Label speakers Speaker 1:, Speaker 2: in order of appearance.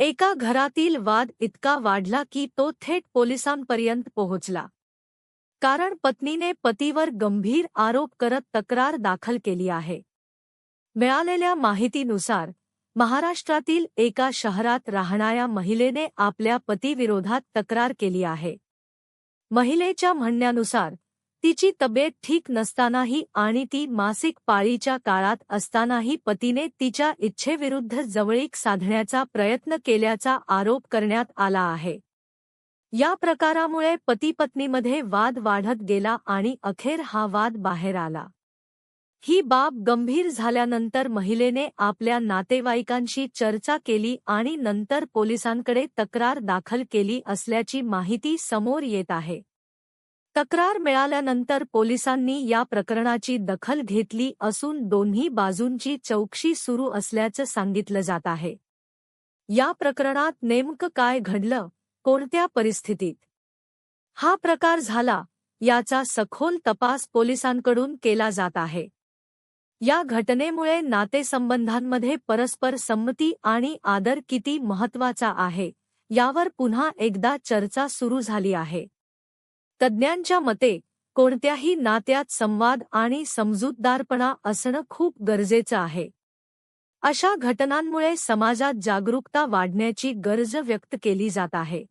Speaker 1: एका घरातील वाद इतका वाढला की तो थेट पोलिसांपर्यंत पोहोचला. कारण पत्नीने पतीवर गंभीर आरोप करत तक्रार दाखल केली आहे. मिळालेल्या माहितीनुसार महाराष्ट्रातील एका शहरात राहणाऱ्या महिलेने आपल्या पतीविरोधात तक्रार केली आहे. महिलेच्या म्हणण्यानुसार तिची तब्येत ठीक नसतानाही आणि ती मासिक पाळीच्या काळात असतानाही पतीने तिच्या इच्छेविरुद्ध जवळीक साधण्याचा प्रयत्न केल्याचा आरोप करण्यात आला आहे. या प्रकारामुळे पती-पत्नीमध्ये वाद वाढत गेला आणि अखेर हा वाद बाहेर आला. ही बाब गंभीर झाल्यानंतर महिलेने आपल्या नातेवाईकांशी चर्चा केली आणि नंतर पोलिसांकडे तक्रार दाखल केली असल्याची माहिती समोर येत आहे. तक्रार मिळाल्यानंतर पोलिसांनी या प्रकरणाची दखल घेतली असून दोन्ही बाजूंची चौकशी सुरू असल्याचं सांगितलं जात आहे. या प्रकरणात नेमकं काय घडलं, कोणत्या परिस्थितीत हा प्रकार झाला, याचा सखोल तपास पोलिसांकडून केला जात आहे. या घटनेमुळे नातेसंबंधांमध्ये परस्पर संमती आणि आदर किती महत्त्वाचा आहे, यावर पुन्हा एकदा चर्चा सुरू झाली आहे. तज्ज्ञांच्या मते कोणत्याही नात्यात संवाद आणि समजूतदारपणा असणं खूप गरजेचं आहे. अशा घटनांमुळे समाजात जागरूकता वाढण्याची गरज व्यक्त केली जात आहे.